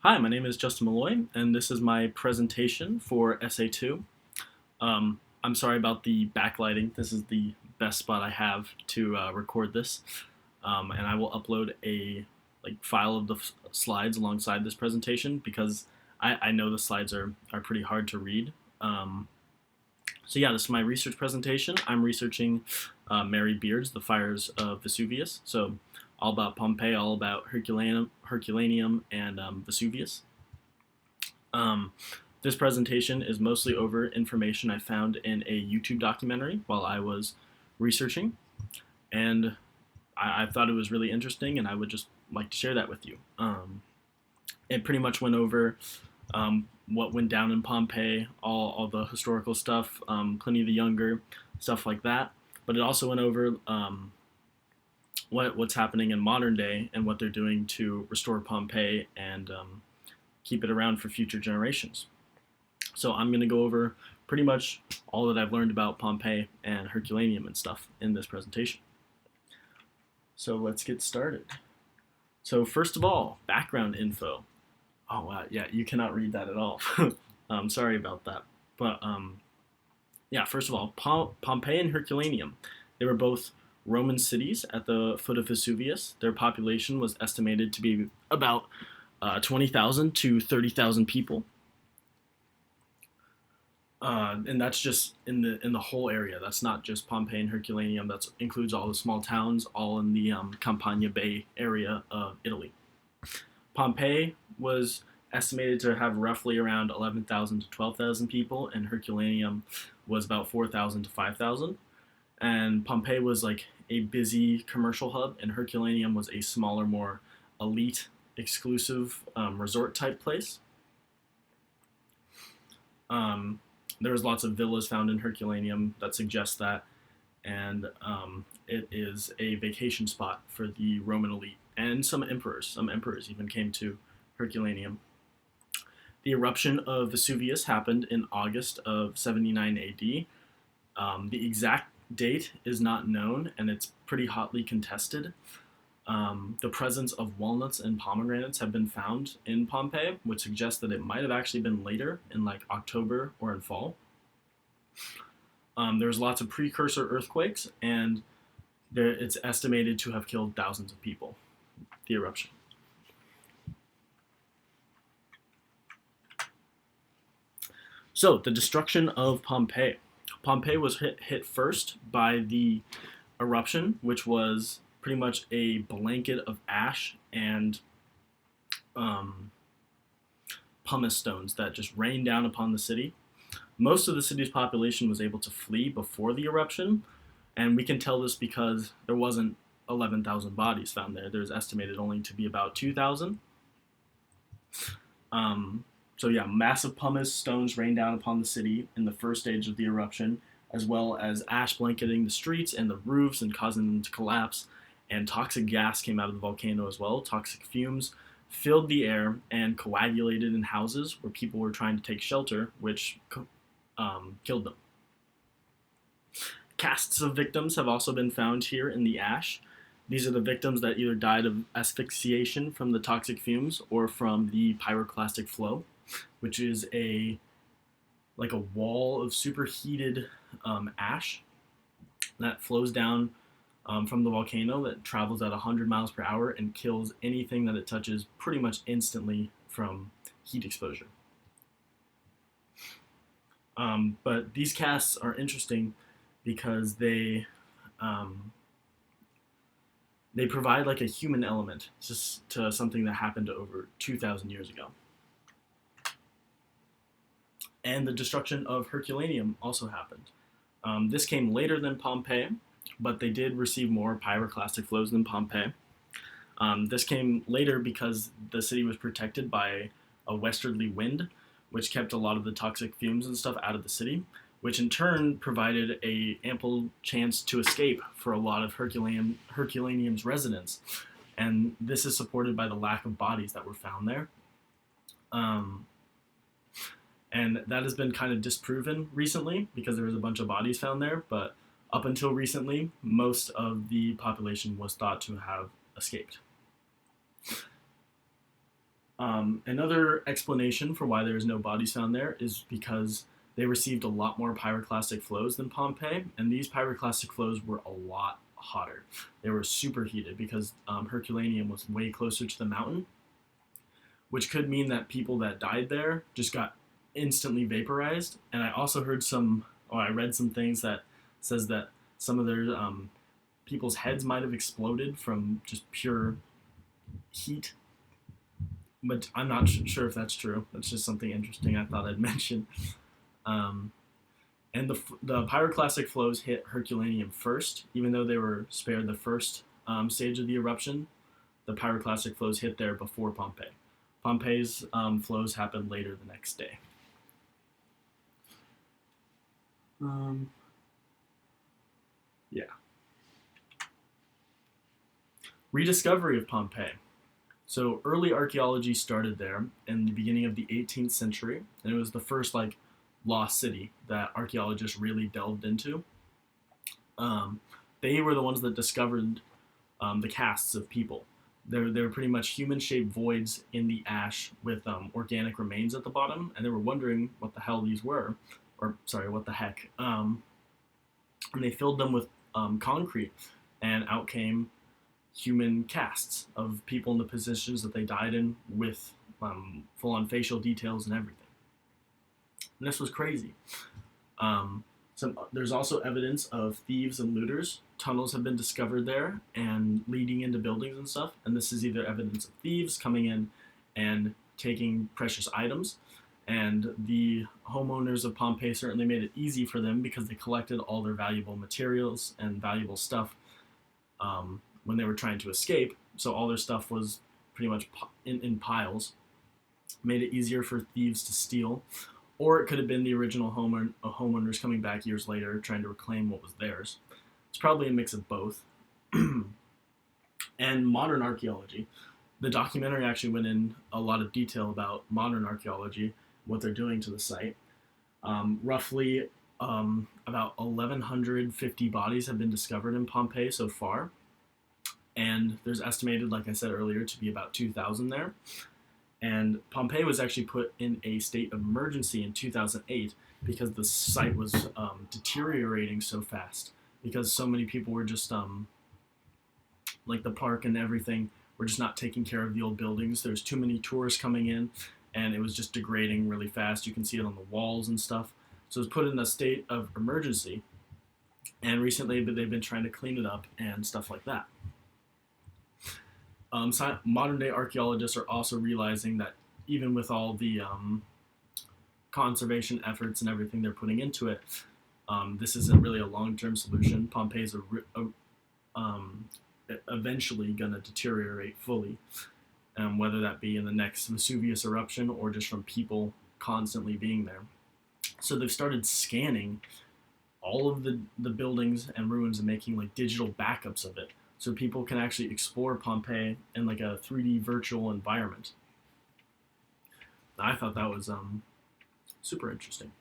Hi, my name is Justin Malloy, and this is my presentation for Essay 2. I'm sorry about the backlighting. This is the best spot I have to record this, and I will upload a file of the slides alongside this presentation because I know the slides are pretty hard to read. So yeah, this is my research presentation. I'm researching Mary Beard's The Fires of Vesuvius. So all about Pompeii, all about Herculaneum and Vesuvius. This presentation is mostly over information I found in a YouTube documentary while I was researching, and I thought it was really interesting, and I would just like to share that with you. It pretty much went over what went down in Pompeii, all the historical stuff, Pliny the Younger, stuff like that. But it also went over what's happening in modern day and what they're doing to restore Pompeii and keep it around for future generations. So I'm going to go over pretty much all that I've learned about Pompeii and Herculaneum and stuff in this presentation. So let's get started. So first of all, background info. Oh wow, yeah, you cannot read that at all. I'm sorry about that. But yeah, first of all, Pompeii and Herculaneum, they were both Roman cities at the foot of Vesuvius. Their population was estimated to be about 20,000 to 30,000 people. And that's just in the whole area. That's not just Pompeii and Herculaneum. That includes all the small towns, all in the Campania Bay area of Italy. Pompeii was estimated to have roughly around 11,000 to 12,000 people, and Herculaneum was about 4,000 to 5,000. And Pompeii was like a busy commercial hub, and Herculaneum was a smaller, more elite, exclusive resort type place. There was lots of villas found in Herculaneum that suggest that, and it is a vacation spot for the Roman elite and some emperors. Some emperors even came to Herculaneum. The eruption of Vesuvius happened in August of 79 AD. The exact date is not known, and it's pretty hotly contested. The presence of walnuts and pomegranates have been found in Pompeii, which suggests that it might have actually been later, in like October or in fall. There's lots of precursor earthquakes, and it's estimated to have killed thousands of people, the eruption. So, the destruction of Pompeii. Pompeii was hit first by the eruption, which was pretty much a blanket of ash and pumice stones that just rained down upon the city. Most of the city's population was able to flee before the eruption, and we can tell this because there wasn't 11,000 bodies found there. There's estimated only to be about 2,000. So yeah, massive pumice stones rained down upon the city in the first stage of the eruption, as well as ash blanketing the streets and the roofs and causing them to collapse. And toxic gas came out of the volcano as well. Toxic fumes filled the air and coagulated in houses where people were trying to take shelter, which killed them. Casts of victims have also been found here in the ash. These are the victims that either died of asphyxiation from the toxic fumes or from the pyroclastic flow, which is a wall of superheated ash that flows down from the volcano that travels at 100 miles per hour and kills anything that it touches pretty much instantly from heat exposure. But these casts are interesting because they provide like a human element just to something that happened over 2,000 years ago. And the destruction of Herculaneum also happened. This came later than Pompeii, but they did receive more pyroclastic flows than Pompeii. This came later because the city was protected by a westerly wind, which kept a lot of the toxic fumes and stuff out of the city, which in turn provided a ample chance to escape for a lot of Herculaneum's residents. And this is supported by the lack of bodies that were found there. And that has been kind of disproven recently because there was a bunch of bodies found there, but up until recently, most of the population was thought to have escaped. Another explanation for why there's no bodies found there is because they received a lot more pyroclastic flows than Pompeii, and these pyroclastic flows were a lot hotter. They were superheated because Herculaneum was way closer to the mountain, which could mean that people that died there just got instantly vaporized. And I also heard I read some things that says that some of their people's heads might have exploded from just pure heat, but I'm not sure if that's true. That's just something interesting I thought I'd mention. Um, and the pyroclastic flows hit Herculaneum first, even though they were spared the first stage of the eruption. The pyroclastic flows hit there before Pompeii. Pompeii's flows happened later the next day. Yeah. Rediscovery of Pompeii. So early archaeology started there in the beginning of the 18th century, and it was the first lost city that archaeologists really delved into. They were the ones that discovered the casts of people. They're pretty much human-shaped voids in the ash with organic remains at the bottom, and they were wondering what the hell these were, or sorry, what the heck. And they filled them with concrete, and out came human casts of people in the positions that they died in with full-on facial details and everything. And this was crazy. There's also evidence of thieves and looters. Tunnels have been discovered there and leading into buildings and stuff. And this is either evidence of thieves coming in and taking precious items. And the homeowners of Pompeii certainly made it easy for them because they collected all their valuable materials and valuable stuff when they were trying to escape. So all their stuff was pretty much in piles. Made it easier for thieves to steal. Or it could have been the original homeowners coming back years later trying to reclaim what was theirs. It's probably a mix of both. And modern archaeology. The documentary actually went in a lot of detail about modern archaeology, what they're doing to the site. Roughly about 1,150 bodies have been discovered in Pompeii so far. And there's estimated, like I said earlier, to be about 2,000 there. And Pompeii was actually put in a state of emergency in 2008 because the site was deteriorating so fast. Because so many people were just, like the park and everything, were just not taking care of the old buildings. There's too many tourists coming in, and it was just degrading really fast. You can see it on the walls and stuff. So it was put in a state of emergency. And recently they've been trying to clean it up and stuff like that. Modern day archaeologists are also realizing that even with all the conservation efforts and everything they're putting into it, this isn't really a long-term solution. Pompeii's eventually going to deteriorate fully, whether that be in the next Vesuvius eruption or just from people constantly being there. So they've started scanning all of the buildings and ruins and making digital backups of it, so people can actually explore Pompeii in a 3D virtual environment. I thought that was super interesting.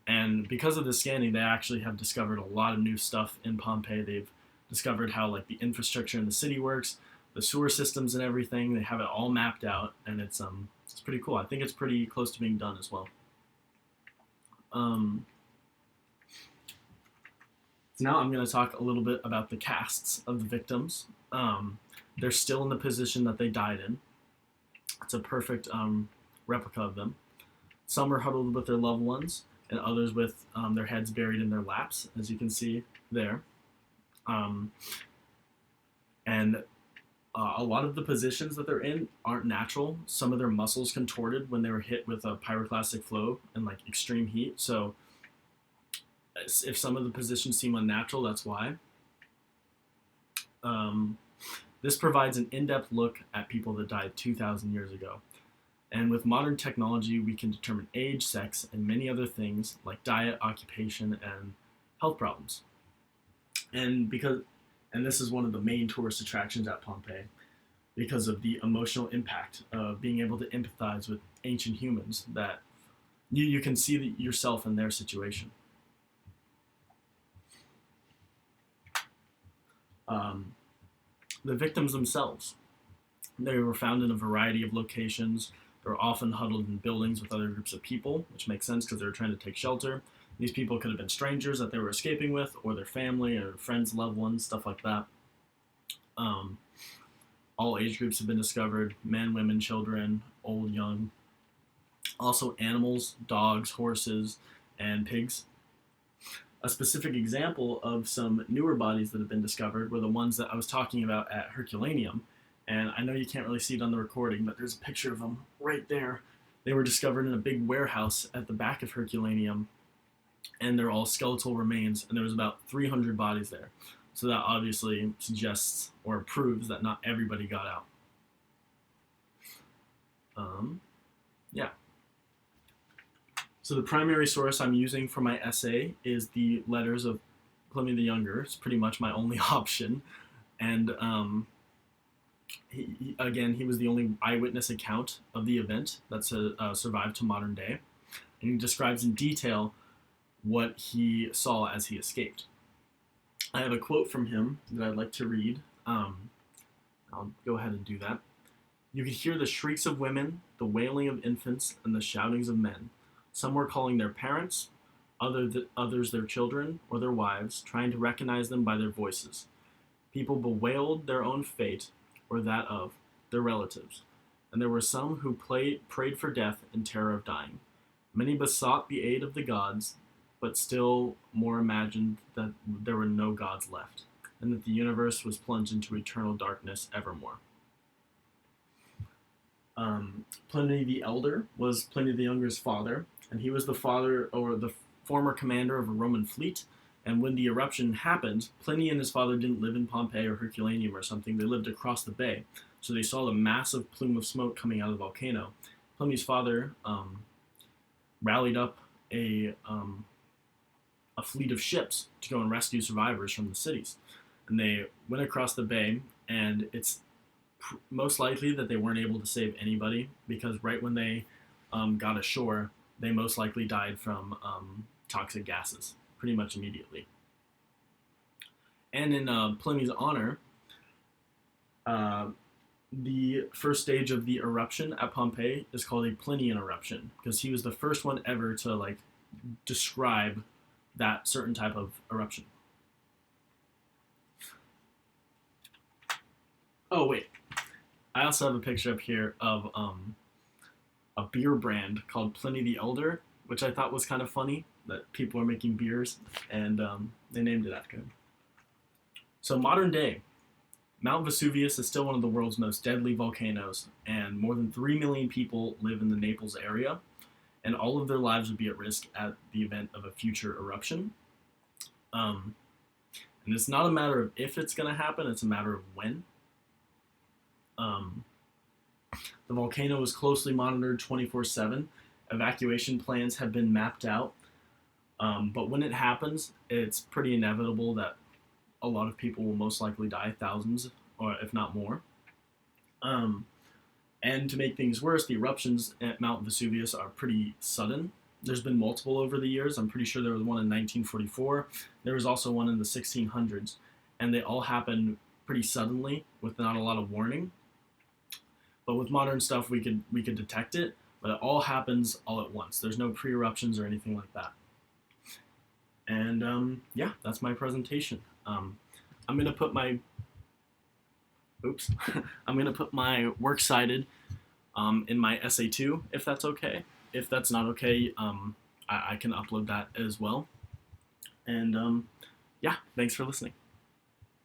And because of the scanning, they actually have discovered a lot of new stuff in Pompeii. They've discovered how the infrastructure in the city works, the sewer systems and everything. They have it all mapped out, and it's pretty cool. I think it's pretty close to being done as well. So now I'm going to talk a little bit about the casts of the victims. They're still in the position that they died in. It's a perfect replica of them. Some are huddled with their loved ones, and others with their heads buried in their laps, as you can see there. And a lot of the positions that they're in aren't natural. Some of their muscles contorted when they were hit with a pyroclastic flow and extreme heat. So if some of the positions seem unnatural, that's why. This provides an in-depth look at people that died 2,000 years ago. And with modern technology, we can determine age, sex, and many other things like diet, occupation, and health problems. And this is one of the main tourist attractions at Pompeii, because of the emotional impact of being able to empathize with ancient humans, that you can see yourself in their situation. The victims themselves. They were found in a variety of locations. They were often huddled in buildings with other groups of people, which makes sense because they were trying to take shelter. These people could have been strangers that they were escaping with, or their family, or friends, loved ones, stuff like that. Um, all age groups have been discovered: men, women, children, old, young. Also, animals, dogs, horses, and pigs. A specific example of some newer bodies that have been discovered were the ones that I was talking about at Herculaneum. And I know you can't really see it on the recording, but there's a picture of them right there. They were discovered in a big warehouse at the back of Herculaneum, and they're all skeletal remains, and there was about 300 bodies there. So that obviously suggests or proves that not everybody got out. Yeah. So the primary source I'm using for my essay is the letters of Pliny the Younger. It's pretty much my only option. And he was the only eyewitness account of the event that's survived to modern day. And he describes in detail what he saw as he escaped. I have a quote from him that I'd like to read. I'll go ahead and do that. "You could hear the shrieks of women, the wailing of infants, and the shoutings of men. Some were calling their parents, others their children or their wives, trying to recognize them by their voices. People bewailed their own fate or that of their relatives, and there were some who prayed for death in terror of dying. Many besought the aid of the gods, but still more imagined that there were no gods left, and that the universe was plunged into eternal darkness evermore." Pliny the Elder was Pliny the Younger's father, and he was the father or the former commander of a Roman fleet. And when the eruption happened, Pliny and his father didn't live in Pompeii or Herculaneum or something. They lived across the bay, so they saw the massive plume of smoke coming out of the volcano. Pliny's father rallied up a fleet of ships to go and rescue survivors from the cities. And they went across the bay, and it's most likely that they weren't able to save anybody, because right when they got ashore, they most likely died from toxic gases pretty much immediately. And in Pliny's honor, the first stage of the eruption at Pompeii is called a Plinian eruption, because he was the first one ever to describe that certain type of eruption. Oh wait, I also have a picture up here of a beer brand called Pliny the Elder, which I thought was kind of funny that people are making beers, and they named it after him. So modern day, Mount Vesuvius is still one of the world's most deadly volcanoes, and more than 3 million people live in the Naples area, and all of their lives would be at risk at the event of a future eruption. And it's not a matter of if it's going to happen, it's a matter of when. The volcano is closely monitored 24/7. Evacuation plans have been mapped out. But when it happens, it's pretty inevitable that a lot of people will most likely die, thousands, or if not more. And to make things worse, the eruptions at Mount Vesuvius are pretty sudden. There's been multiple over the years. I'm pretty sure there was one in 1944. There was also one in the 1600s. And they all happen pretty suddenly with not a lot of warning. But with modern stuff, we could detect it, but it all happens all at once. There's no pre-eruptions or anything like that. And yeah, that's my presentation. I'm gonna put my I'm gonna put my works cited in my essay too, if that's okay. If that's not okay, I can upload that as well. And yeah, thanks for listening.